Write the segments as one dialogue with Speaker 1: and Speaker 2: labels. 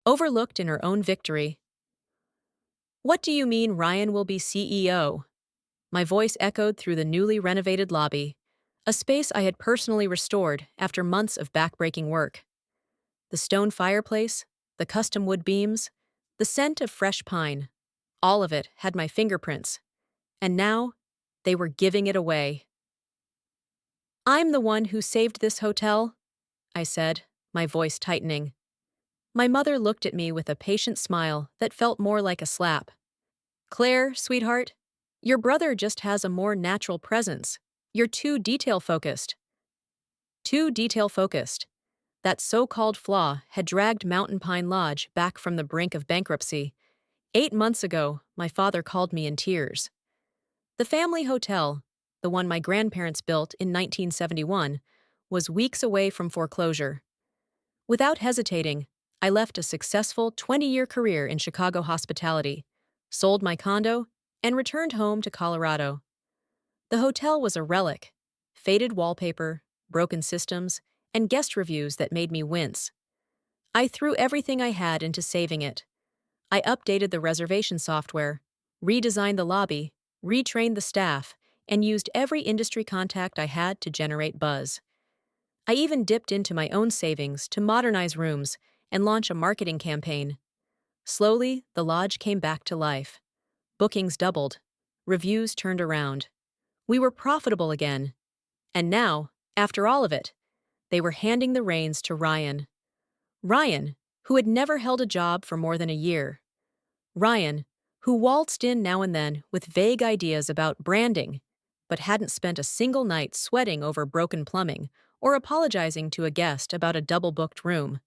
Speaker 1: overlooked in her own victory. "What do you mean Ryan will be CEO?" My voice echoed through the newly renovated lobby, a space I had personally restored after months of backbreaking work. The stone fireplace, the custom wood beams, the scent of fresh pine, all of it had my fingerprints. And now, they were giving it away. "I'm the one who saved this hotel," I said, my voice tightening. My mother looked at me with a patient smile that felt more like a slap. "Claire, sweetheart, your brother just has a more natural presence. You're too detail-focused." Too detail-focused. That so-called flaw had dragged Mountain Pine Lodge back from the brink of bankruptcy. 8 months ago, my father called me in tears. The family hotel, the one my grandparents built in 1971, was weeks away from foreclosure. Without hesitating, I left a successful 20-year career in Chicago hospitality, sold my condo, and returned home to Colorado. The hotel was a relic: faded wallpaper, broken systems, and guest reviews that made me wince. I threw everything I had into saving it. I updated the reservation software, redesigned the lobby, retrained the staff, and used every industry contact I had to generate buzz. I even dipped into my own savings to modernize rooms and launch a marketing campaign. Slowly, the lodge came back to life. Bookings doubled. Reviews turned around. We were profitable again. And now, after all of it, they were handing the reins to Ryan. Ryan, who had never held a job for more than a year. Ryan, who waltzed in now and then with vague ideas about branding, but hadn't spent a single night sweating over broken plumbing or apologizing to a guest about a double-booked room.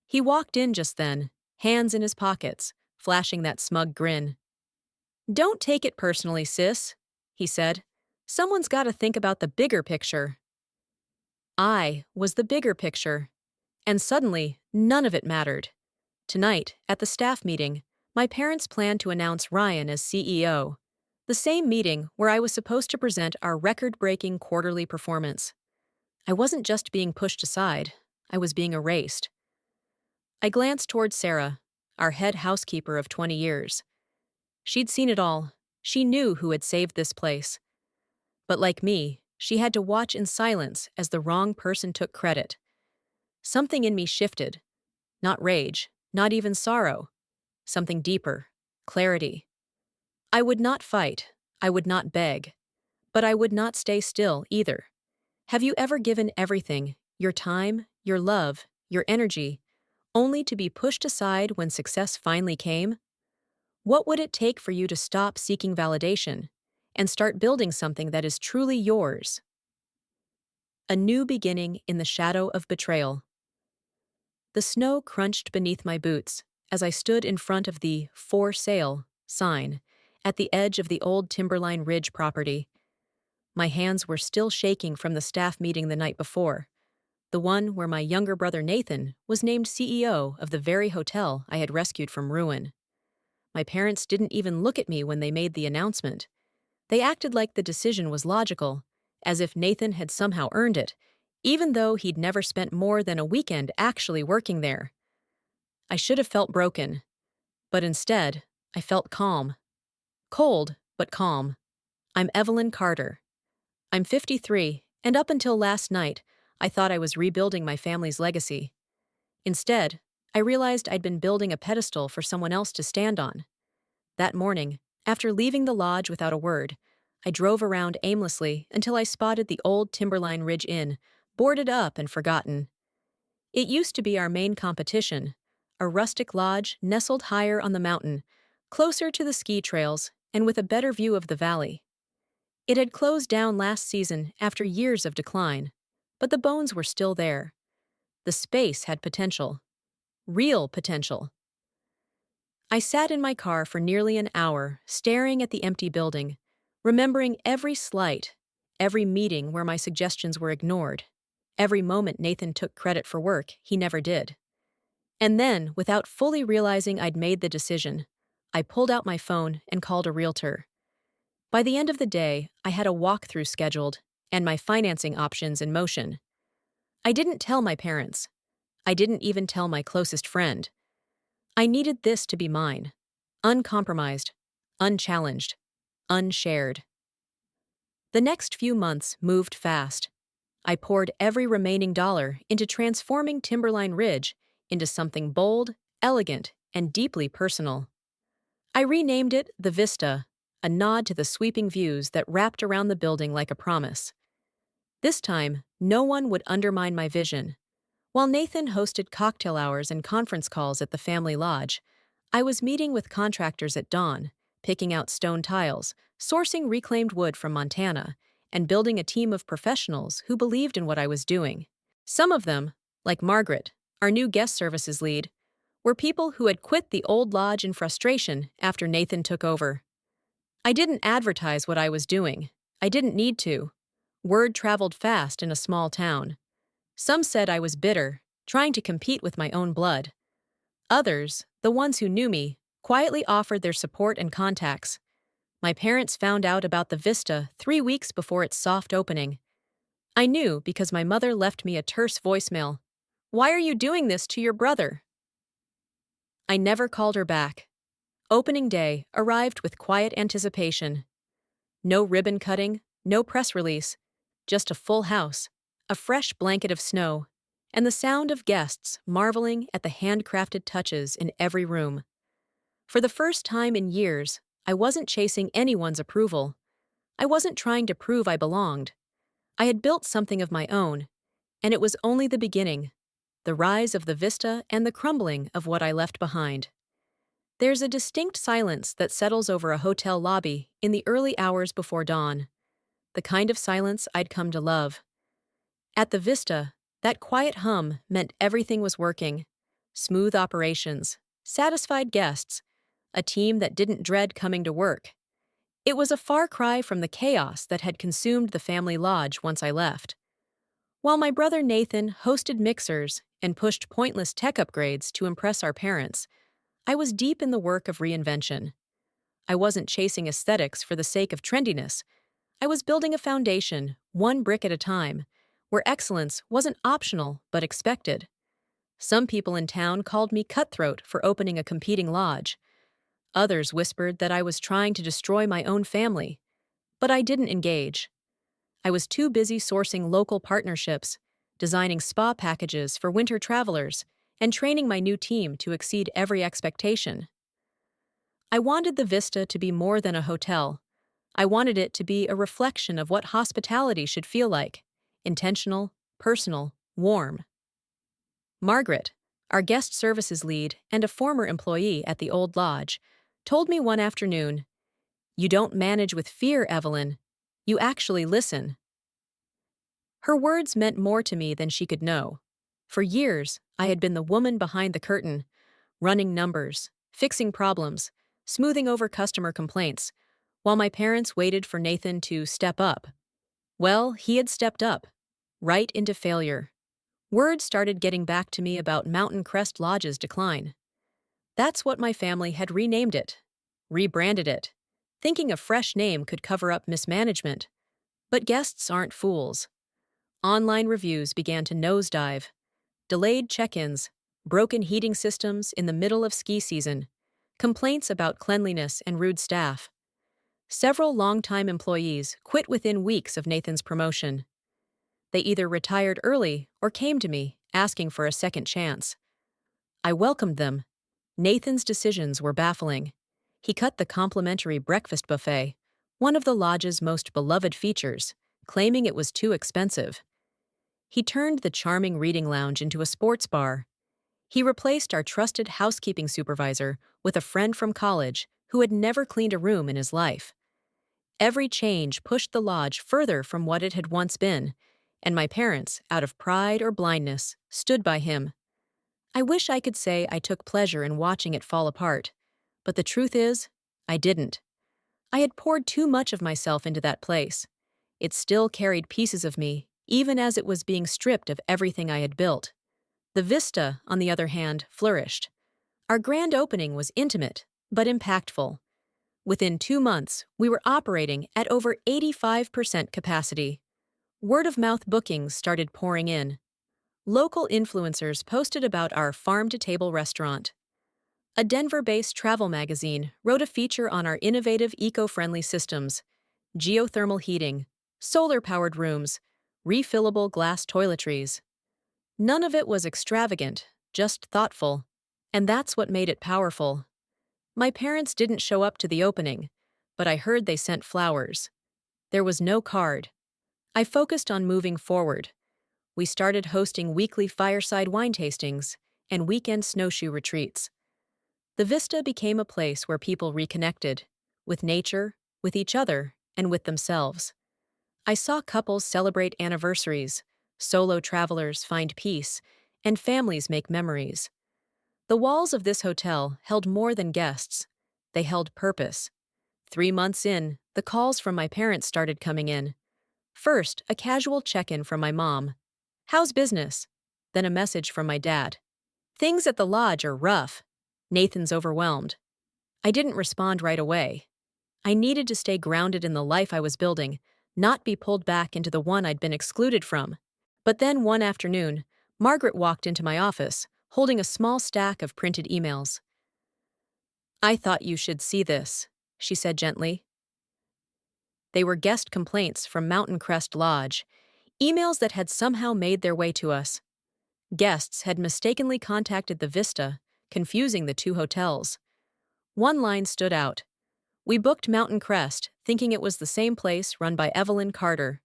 Speaker 1: He walked in just then, hands in his pockets, flashing that smug grin. "Don't take it personally, sis," he said. "Someone's got to think about the bigger picture." I was the bigger picture. And suddenly, none of it mattered. Tonight, at the staff meeting, my parents planned to announce Ryan as CEO. The same meeting where I was supposed to present our record-breaking quarterly performance. I wasn't just being pushed aside, I was being erased. I glanced toward Sarah, our head housekeeper of 20 years. She'd seen it all. She knew who had saved this place. But like me, she had to watch in silence as the wrong person took credit. Something in me shifted. Not rage, not even sorrow. Something deeper. Clarity. I would not fight. I would not beg. But I would not stay still either. Have you ever given everything, your time, your love, your energy, only to be pushed aside when success finally came? What would it take for you to stop seeking validation and start building something that is truly yours? A new beginning in the shadow of betrayal. The snow crunched beneath my boots as I stood in front of the "For Sale" sign at the edge of the old Timberline Ridge property. My hands were still shaking from the staff meeting the night before, the one where my younger brother Nathan was named CEO of the very hotel I had rescued from ruin. My parents didn't even look at me when they made the announcement. They acted like the decision was logical, as if Nathan had somehow earned it, even though he'd never spent more than a weekend actually working there. I should have felt broken, but instead, I felt calm. Cold, but calm. I'm Evelyn Carter. I'm 53, and up until last night, I thought I was rebuilding my family's legacy. Instead, I realized I'd been building a pedestal for someone else to stand on. That morning, after leaving the lodge without a word, I drove around aimlessly until I spotted the old Timberline Ridge Inn, boarded up and forgotten. It used to be our main competition, a rustic lodge nestled higher on the mountain, closer to the ski trails and with a better view of the valley. It had closed down last season after years of decline, but the bones were still there. The space had potential. Real potential. I sat in my car for nearly an hour, staring at the empty building, remembering every slight, every meeting where my suggestions were ignored, every moment Nathan took credit for work he never did. And then, without fully realizing I'd made the decision, I pulled out my phone and called a realtor. By the end of the day, I had a walkthrough scheduled and my financing options in motion. I didn't tell my parents. I didn't even tell my closest friend. I needed this to be mine. Uncompromised, unchallenged, unshared. The next few months moved fast. I poured every remaining dollar into transforming Timberline Ridge into something bold, elegant, and deeply personal. I renamed it the Vista, a nod to the sweeping views that wrapped around the building like a promise. This time, no one would undermine my vision. While Nathan hosted cocktail hours and conference calls at the family lodge, I was meeting with contractors at dawn, picking out stone tiles, sourcing reclaimed wood from Montana, and building a team of professionals who believed in what I was doing. Some of them, like Margaret, our new guest services lead, were people who had quit the old lodge in frustration after Nathan took over. I didn't advertise what I was doing. I didn't need to. Word traveled fast in a small town. Some said I was bitter, trying to compete with my own blood. Others, the ones who knew me, quietly offered their support and contacts. My parents found out about the Vista 3 weeks before its soft opening. I knew because my mother left me a terse voicemail. "Why are you doing this to your brother?" I never called her back. Opening day arrived with quiet anticipation. No ribbon cutting, no press release, just a full house, a fresh blanket of snow, and the sound of guests marveling at the handcrafted touches in every room. For the first time in years, I wasn't chasing anyone's approval. I wasn't trying to prove I belonged. I had built something of my own, and it was only the beginning, the rise of the vista and the crumbling of what I left behind. There's a distinct silence that settles over a hotel lobby in the early hours before dawn, the kind of silence I'd come to love. At the Vista, that quiet hum meant everything was working. Smooth operations, satisfied guests, a team that didn't dread coming to work. It was a far cry from the chaos that had consumed the family lodge once I left. While my brother Nathan hosted mixers and pushed pointless tech upgrades to impress our parents, I was deep in the work of reinvention. I wasn't chasing aesthetics for the sake of trendiness. I was building a foundation, one brick at a time, where excellence wasn't optional but expected. Some people in town called me cutthroat for opening a competing lodge. Others whispered that I was trying to destroy my own family. But I didn't engage. I was too busy sourcing local partnerships, designing spa packages for winter travelers, and training my new team to exceed every expectation. I wanted the Vista to be more than a hotel. I wanted it to be a reflection of what hospitality should feel like: intentional, personal, warm. Margaret, our guest services lead and a former employee at the old lodge, told me one afternoon, "You don't manage with fear, Evelyn. You actually listen." Her words meant more to me than she could know. For years, I had been the woman behind the curtain, running numbers, fixing problems, smoothing over customer complaints, while my parents waited for Nathan to step up. Well, he had stepped up, right into failure. Word started getting back to me about Mountain Crest Lodge's decline. That's what my family had renamed it, rebranded it, thinking a fresh name could cover up mismanagement. But guests aren't fools. Online reviews began to nosedive. Delayed check-ins, broken heating systems in the middle of ski season, complaints about cleanliness and rude staff. Several longtime employees quit within weeks of Nathan's promotion. They either retired early or came to me, asking for a second chance. I welcomed them. Nathan's decisions were baffling. He cut the complimentary breakfast buffet, one of the lodge's most beloved features, claiming it was too expensive. He turned the charming reading lounge into a sports bar. He replaced our trusted housekeeping supervisor with a friend from college who had never cleaned a room in his life. Every change pushed the lodge further from what it had once been, and my parents, out of pride or blindness, stood by him. I wish I could say I took pleasure in watching it fall apart, but the truth is, I didn't. I had poured too much of myself into that place. It still carried pieces of me, even as it was being stripped of everything I had built. The Vista, on the other hand, flourished. Our grand opening was intimate, but impactful. Within 2 months, we were operating at over 85% capacity. Word-of-mouth bookings started pouring in. Local influencers posted about our farm-to-table restaurant. A Denver-based travel magazine wrote a feature on our innovative eco-friendly systems: geothermal heating, solar-powered rooms, refillable glass toiletries. None of it was extravagant, just thoughtful. And that's what made it powerful. My parents didn't show up to the opening, but I heard they sent flowers. There was no card. I focused on moving forward. We started hosting weekly fireside wine tastings and weekend snowshoe retreats. The Vista became a place where people reconnected, with nature, with each other, and with themselves. I saw couples celebrate anniversaries, solo travelers find peace, and families make memories. The walls of this hotel held more than guests. They held purpose. 3 months in, the calls from my parents started coming in. First, a casual check-in from my mom. "How's business?" Then a message from my dad. "Things at the lodge are rough. Nathan's overwhelmed." I didn't respond right away. I needed to stay grounded in the life I was building, not be pulled back into the one I'd been excluded from. But then one afternoon, Margaret walked into my office, holding a small stack of printed emails. "I thought you should see this," she said gently. They were guest complaints from Mountain Crest Lodge, emails that had somehow made their way to us. Guests had mistakenly contacted the Vista, confusing the two hotels. One line stood out. "We booked Mountain Crest, thinking it was the same place run by Evelyn Carter.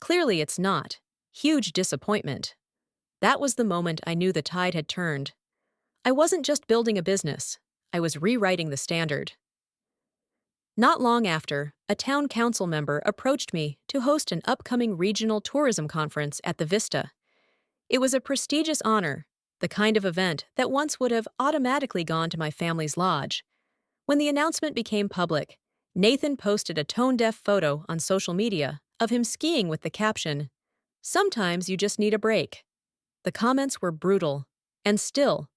Speaker 1: Clearly it's not. Huge disappointment." That was the moment I knew the tide had turned. I wasn't just building a business. I was rewriting the standard. Not long after, a town council member approached me to host an upcoming regional tourism conference at the Vista. It was a prestigious honor, the kind of event that once would have automatically gone to my family's lodge. When the announcement became public, Nathan posted a tone-deaf photo on social media of him skiing with the caption, "Sometimes you just need a break." The comments were brutal, and still,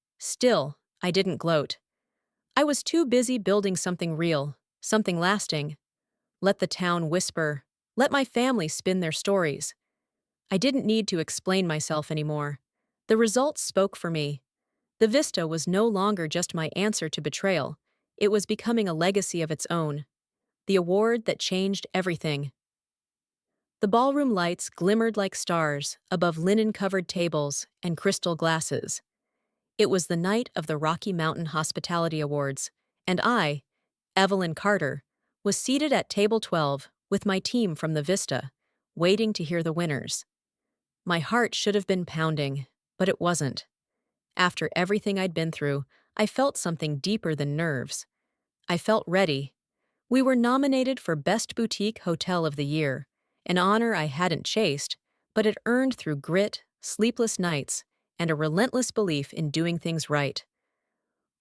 Speaker 1: I didn't gloat. I was too busy building something real, something lasting. Let the town whisper. Let my family spin their stories. I didn't need to explain myself anymore. The results spoke for me. The Vista was no longer just my answer to betrayal. It was becoming a legacy of its own. The award that changed everything. The ballroom lights glimmered like stars above linen-covered tables and crystal glasses. It was the night of the Rocky Mountain Hospitality Awards, and I, Evelyn Carter, was seated at table 12 with my team from the Vista, waiting to hear the winners. My heart should have been pounding, but it wasn't. After everything I'd been through, I felt something deeper than nerves. I felt ready. We were nominated for Best Boutique Hotel of the Year, an honor I hadn't chased, but had earned through grit, sleepless nights, and a relentless belief in doing things right.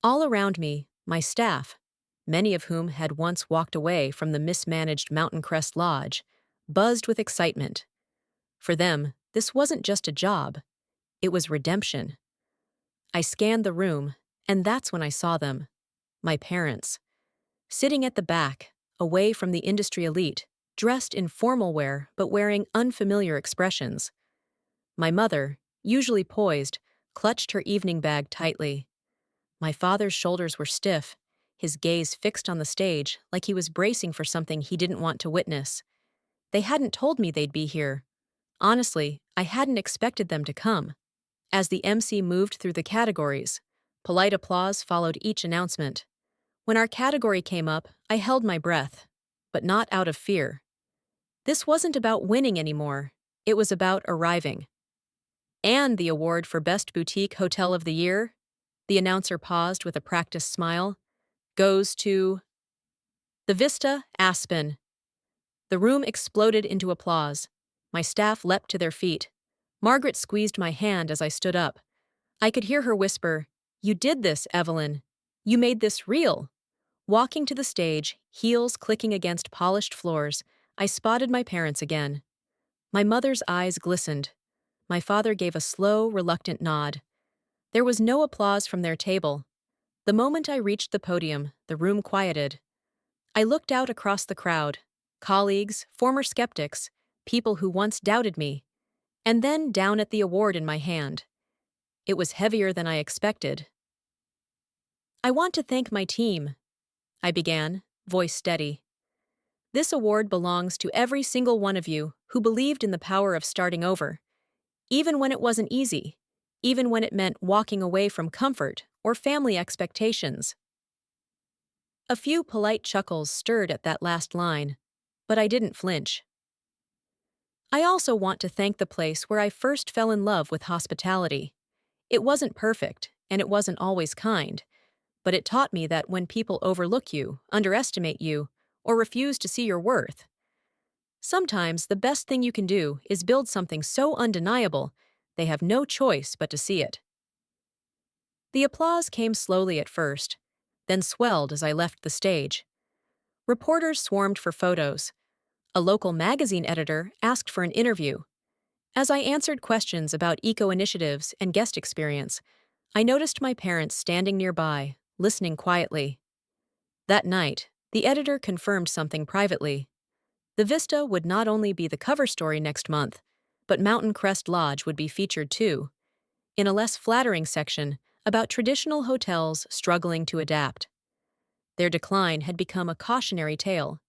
Speaker 1: All around me, my staff, many of whom had once walked away from the mismanaged Mountain Crest Lodge, buzzed with excitement. For them, this wasn't just a job. It was redemption. I scanned the room, and that's when I saw them. My parents. Sitting at the back, away from the industry elite, dressed in formal wear but wearing unfamiliar expressions. My mother, usually poised, clutched her evening bag tightly. My father's shoulders were stiff, his gaze fixed on the stage like he was bracing for something he didn't want to witness. They hadn't told me they'd be here. Honestly, I hadn't expected them to come. As the MC moved through the categories, polite applause followed each announcement. When our category came up, I held my breath, but not out of fear. This wasn't about winning anymore. It was about arriving. "And the award for Best Boutique Hotel of the Year," the announcer paused with a practiced smile, "goes to the Vista, Aspen." The room exploded into applause. My staff leapt to their feet. Margaret squeezed my hand as I stood up. I could hear her whisper, "You did this, Evelyn. You made this real." Walking to the stage, heels clicking against polished floors, I spotted my parents again. My mother's eyes glistened. My father gave a slow, reluctant nod. There was no applause from their table. The moment I reached the podium, the room quieted. I looked out across the crowd, colleagues, former skeptics, people who once doubted me, and then down at the award in my hand. It was heavier than I expected. I want to thank my team, I began, voice steady. This award belongs to every single one of you who believed in the power of starting over, even when it wasn't easy, even when it meant walking away from comfort or family expectations. A few polite chuckles stirred at that last line, but I didn't flinch. I also want to thank the place where I first fell in love with hospitality. It wasn't perfect, and it wasn't always kind, but it taught me that when people overlook you, underestimate you, or refuse to see your worth, sometimes the best thing you can do is build something so undeniable they have no choice but to see it. The applause came slowly at first, then swelled as I left the stage. Reporters swarmed for photos. A local magazine editor asked for an interview. As I answered questions about eco-initiatives and guest experience, I noticed my parents standing nearby, listening quietly. That night, the editor confirmed something privately. The Vista would not only be the cover story next month, but Mountain Crest Lodge would be featured too, in a less flattering section about traditional hotels struggling to adapt. Their decline had become a cautionary tale.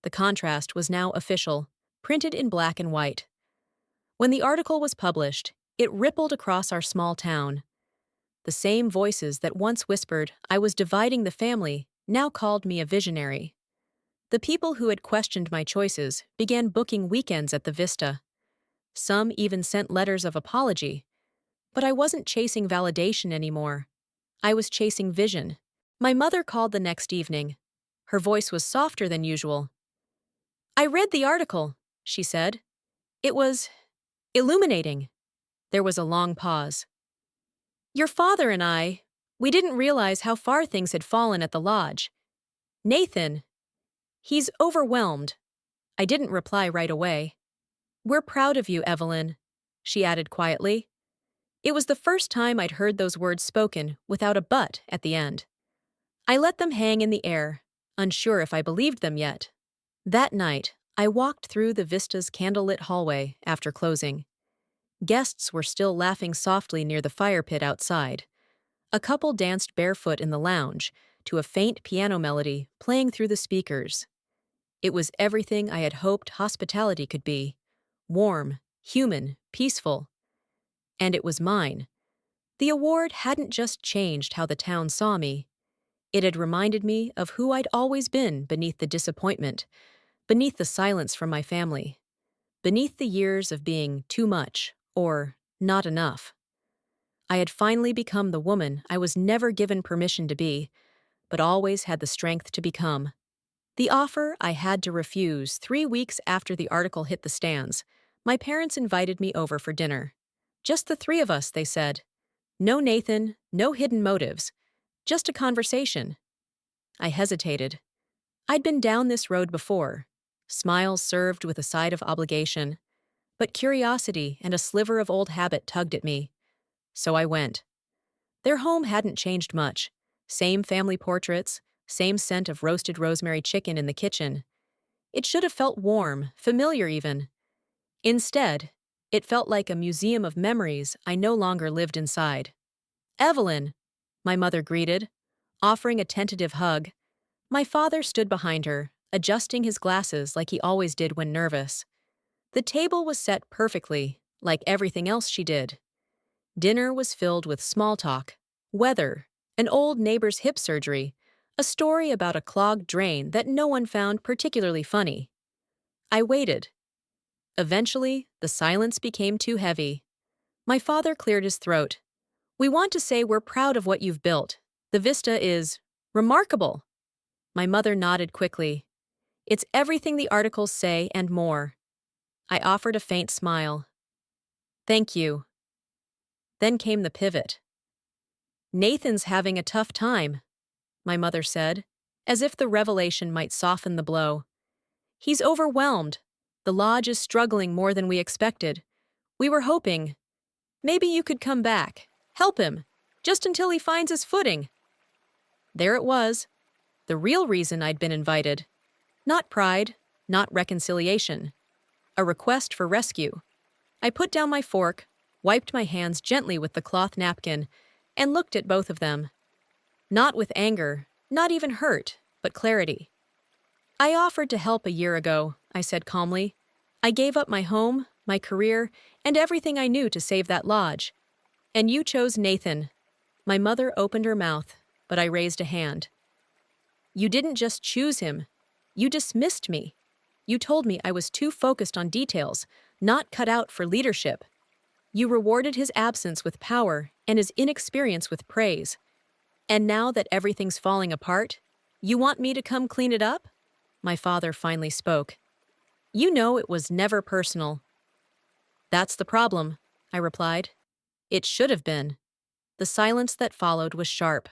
Speaker 1: The contrast was now official, printed in black and white. When the article was published, it rippled across our small town. The same voices that once whispered I was dividing the family now called me a visionary. The people who had questioned my choices began booking weekends at the Vista. Some even sent letters of apology. But I wasn't chasing validation anymore. I was chasing vision. My mother called the next evening. Her voice was softer than usual. "I read the article," she said. "It was illuminating." There was a long pause. "Your father and we didn't realize how far things had fallen at the lodge. Nathan, he's overwhelmed." I didn't reply right away. "We're proud of you, Evelyn," she added quietly. It was the first time I'd heard those words spoken without a but at the end. I let them hang in the air, unsure if I believed them yet. That night, I walked through the Vista's candlelit hallway after closing. Guests were still laughing softly near the fire pit outside. A couple danced barefoot in the lounge to a faint piano melody playing through the speakers. It was everything I had hoped hospitality could be: warm, human, peaceful. And it was mine. The award hadn't just changed how the town saw me. It had reminded me of who I'd always been beneath the disappointment, beneath the silence from my family, beneath the years of being too much or not enough. I had finally become the woman I was never given permission to be, but always had the strength to become. The offer I had to refuse 3 weeks after the article hit the stands. My parents invited me over for dinner. Just the three of us, they said. No Nathan, no hidden motives. Just a conversation. I hesitated. I'd been down this road before. Smiles served with a side of obligation. But curiosity and a sliver of old habit tugged at me. So I went. Their home hadn't changed much. Same family portraits, same scent of roasted rosemary chicken in the kitchen. It should have felt warm, familiar even. Instead, it felt like a museum of memories I no longer lived inside. "Evelyn," my mother greeted, offering a tentative hug. My father stood behind her, adjusting his glasses like he always did when nervous. The table was set perfectly, like everything else she did. Dinner was filled with small talk, weather, an old neighbor's hip surgery, a story about a clogged drain that no one found particularly funny. I waited. Eventually, the silence became too heavy. My father cleared his throat. "We want to say we're proud of what you've built. The vista is remarkable." My mother nodded quickly. "It's everything the articles say and more." I offered a faint smile. "Thank you." Then came the pivot. "Nathan's having a tough time," my mother said, as if the revelation might soften the blow. "He's overwhelmed. The lodge is struggling more than we expected. We were hoping maybe you could come back, help him, just until he finds his footing." There it was, the real reason I'd been invited. Not pride, not reconciliation. A request for rescue. I put down my fork, wiped my hands gently with the cloth napkin, and looked at both of them. Not with anger, not even hurt, but clarity. I offered to help a year ago, I said calmly. I gave up my home, my career, and everything I knew to save that lodge. And you chose Nathan. My mother opened her mouth, but I raised a hand. You didn't just choose him. You dismissed me. You told me I was too focused on details, not cut out for leadership. You rewarded his absence with power and his inexperience with praise. And now that everything's falling apart, you want me to come clean it up? My father finally spoke. You know it was never personal. That's the problem, I replied. It should have been. The silence that followed was sharp.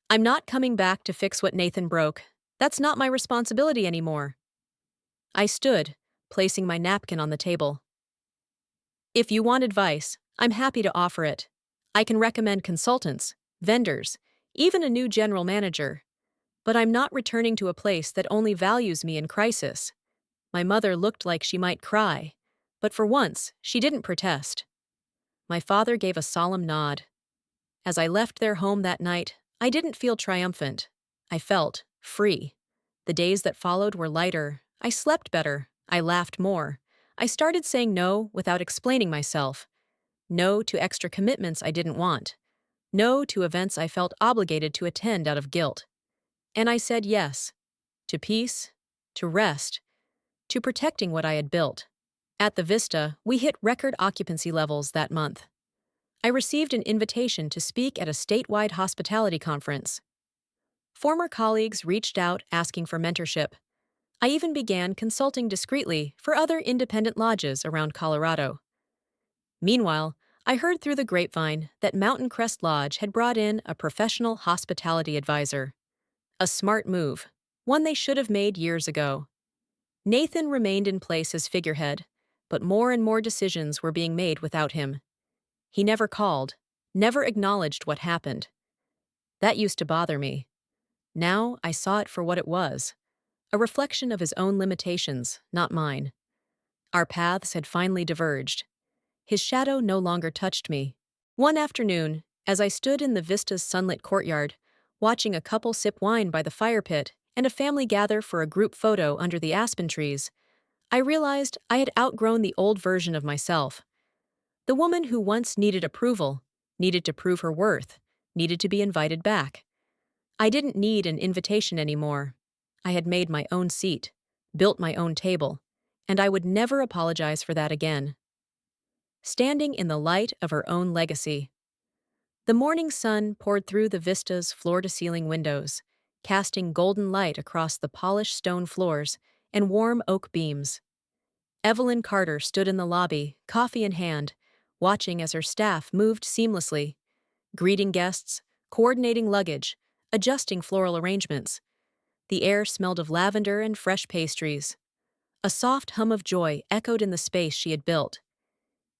Speaker 1: I'm not coming back to fix what Nathan broke. That's not my responsibility anymore. I stood, placing my napkin on the table. If you want advice, I'm happy to offer it. I can recommend consultants, vendors, even a new general manager. But I'm not returning to a place that only values me in crisis. My mother looked like she might cry, but for once, she didn't protest. My father gave a solemn nod. As I left their home that night, I didn't feel triumphant. I felt free. The days that followed were lighter. I slept better. I laughed more. I started saying no without explaining myself. No to extra commitments I didn't want. No to events I felt obligated to attend out of guilt. And I said yes. To peace, to rest, to protecting what I had built. At the Vista, we hit record occupancy levels that month. I received an invitation to speak at a statewide hospitality conference. Former colleagues reached out asking for mentorship. I even began consulting discreetly for other independent lodges around Colorado. Meanwhile, I heard through the grapevine that Mountain Crest Lodge had brought in a professional hospitality advisor. A smart move, one they should have made years ago. Nathan remained in place as figurehead, but more and more decisions were being made without him. He never called, never acknowledged what happened. That used to bother me. Now I saw it for what it was, a reflection of his own limitations, not mine. Our paths had finally diverged. His shadow no longer touched me. One afternoon, as I stood in the Vista's sunlit courtyard, watching a couple sip wine by the fire pit and a family gather for a group photo under the aspen trees, I realized I had outgrown the old version of myself. The woman who once needed approval, needed to prove her worth, needed to be invited back. I didn't need an invitation anymore. I had made my own seat, built my own table, and I would never apologize for that again. Standing in the light of her own legacy. The morning sun poured through the Vista's floor-to-ceiling windows, casting golden light across the polished stone floors and warm oak beams. Evelyn Carter stood in the lobby, coffee in hand, watching as her staff moved seamlessly, greeting guests, coordinating luggage, adjusting floral arrangements. The air smelled of lavender and fresh pastries. A soft hum of joy echoed in the space she had built.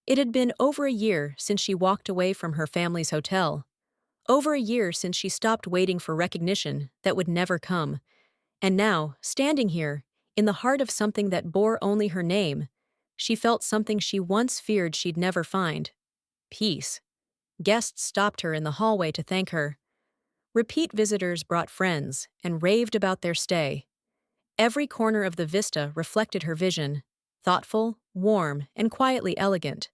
Speaker 1: It had been over a year since she walked away from her family's hotel. Over a year since she stopped waiting for recognition that would never come. And now, standing here, in the heart of something that bore only her name, she felt something she once feared she'd never find. Peace. Guests stopped her in the hallway to thank her. Repeat visitors brought friends and raved about their stay. Every corner of the Vista reflected her vision, thoughtful, warm, and quietly elegant.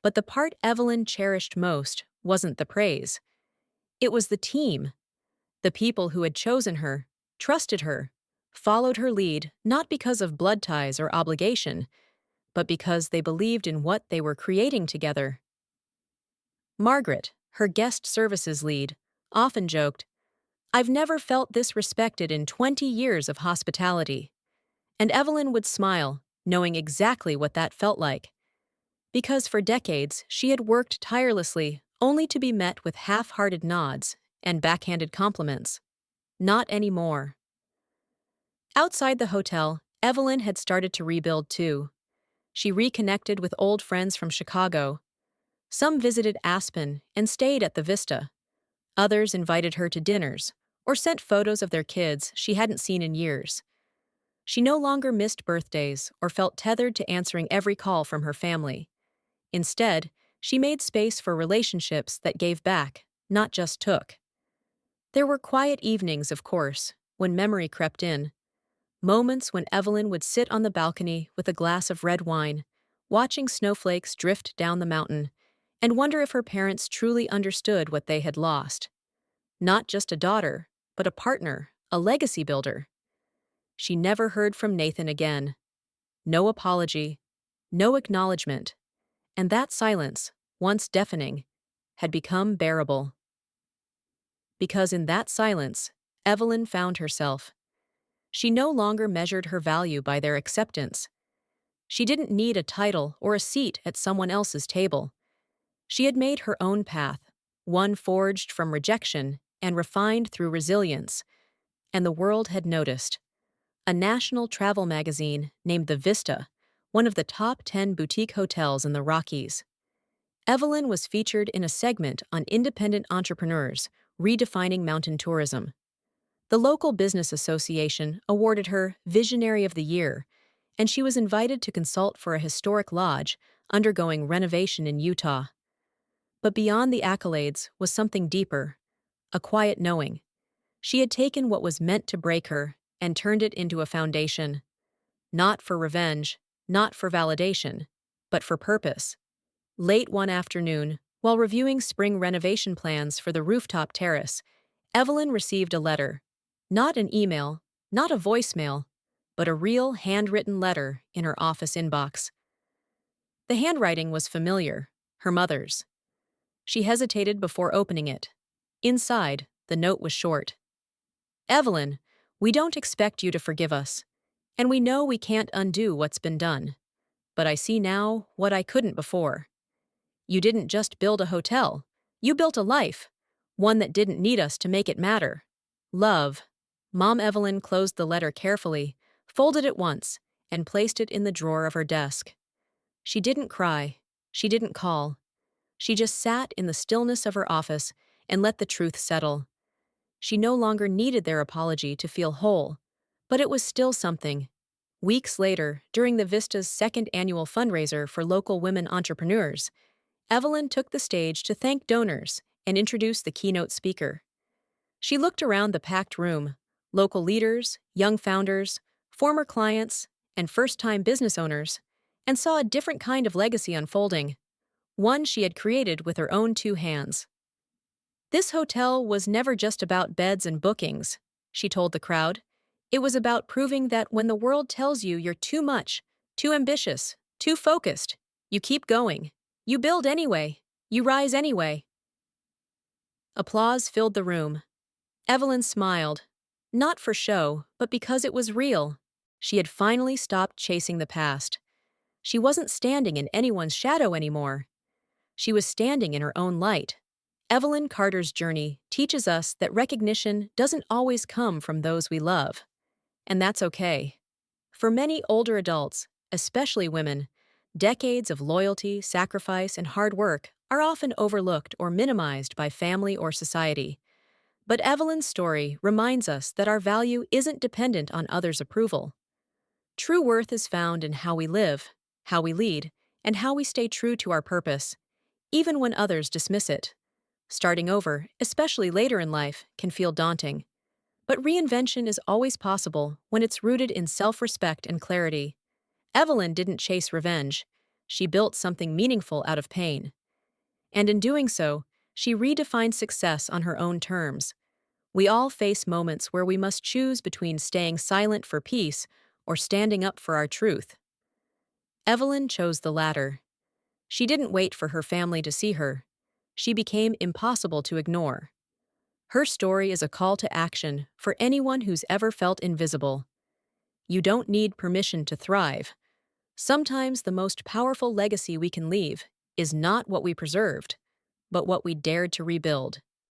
Speaker 1: But the part Evelyn cherished most wasn't the praise. It was the team. The people who had chosen her, trusted her, followed her lead not because of blood ties or obligation, but because they believed in what they were creating together. Margaret, her guest services lead, often joked, "I've never felt this respected in 20 years of hospitality." And Evelyn would smile, knowing exactly what that felt like. Because for decades, she had worked tirelessly, only to be met with half-hearted nods and backhanded compliments. Not anymore. Outside the hotel, Evelyn had started to rebuild too. She reconnected with old friends from Chicago. Some visited Aspen and stayed at the Vista. Others invited her to dinners or sent photos of their kids she hadn't seen in years. She no longer missed birthdays or felt tethered to answering every call from her family. Instead, she made space for relationships that gave back, not just took. There were quiet evenings, of course, when memory crept in, moments when Evelyn would sit on the balcony with a glass of red wine, watching snowflakes drift down the mountain, and wonder if her parents truly understood what they had lost. Not just a daughter, but a partner, a legacy builder. She never heard from Nathan again. No apology, no acknowledgement, and that silence, once deafening, had become bearable. Because in that silence, Evelyn found herself. She no longer measured her value by their acceptance. She didn't need a title or a seat at someone else's table. She had made her own path, one forged from rejection and refined through resilience, and the world had noticed. A national travel magazine named the Vista, one of the top 10 boutique hotels in the Rockies. Evelyn was featured in a segment on independent entrepreneurs redefining mountain tourism. The local business association awarded her Visionary of the Year, and she was invited to consult for a historic lodge undergoing renovation in Utah. But beyond the accolades was something deeper, a quiet knowing. She had taken what was meant to break her and turned it into a foundation, not for revenge, not for validation, but for purpose. Late one afternoon, while reviewing spring renovation plans for the rooftop terrace, Evelyn received a letter. Not an email, not a voicemail, but a real handwritten letter in her office inbox. The handwriting was familiar, her mother's. She hesitated before opening it. Inside, the note was short. Evelyn, we don't expect you to forgive us, and we know we can't undo what's been done. But I see now what I couldn't before. You didn't just build a hotel, you built a life, one that didn't need us to make it matter. Love. Mom Evelyn closed the letter carefully, folded it once, and placed it in the drawer of her desk. She didn't cry. She didn't call. She just sat in the stillness of her office and let the truth settle. She no longer needed their apology to feel whole, but it was still something. Weeks later, during the Vista's second annual fundraiser for local women entrepreneurs, Evelyn took the stage to thank donors and introduce the keynote speaker. She looked around the packed room, local leaders, young founders, former clients, and first-time business owners, and saw a different kind of legacy unfolding, one she had created with her own two hands. This hotel was never just about beds and bookings, she told the crowd. It was about proving that when the world tells you you're too much, too ambitious, too focused, you keep going. You build anyway. You rise anyway. Applause filled the room. Evelyn smiled. Not for show, but because it was real. She had finally stopped chasing the past. She wasn't standing in anyone's shadow anymore. She was standing in her own light. Evelyn Carter's journey teaches us that recognition doesn't always come from those we love. And that's okay. For many older adults, especially women, decades of loyalty, sacrifice, and hard work are often overlooked or minimized by family or society. But Evelyn's story reminds us that our value isn't dependent on others' approval. True worth is found in how we live, how we lead, and how we stay true to our purpose, even when others dismiss it. Starting over, especially later in life, can feel daunting. But reinvention is always possible when it's rooted in self-respect and clarity. Evelyn didn't chase revenge. She built something meaningful out of pain. And in doing so, she redefined success on her own terms. We all face moments where we must choose between staying silent for peace or standing up for our truth. Evelyn chose the latter. She didn't wait for her family to see her. She became impossible to ignore. Her story is a call to action for anyone who's ever felt invisible. You don't need permission to thrive. Sometimes the most powerful legacy we can leave is not what we preserved, but what we dared to rebuild.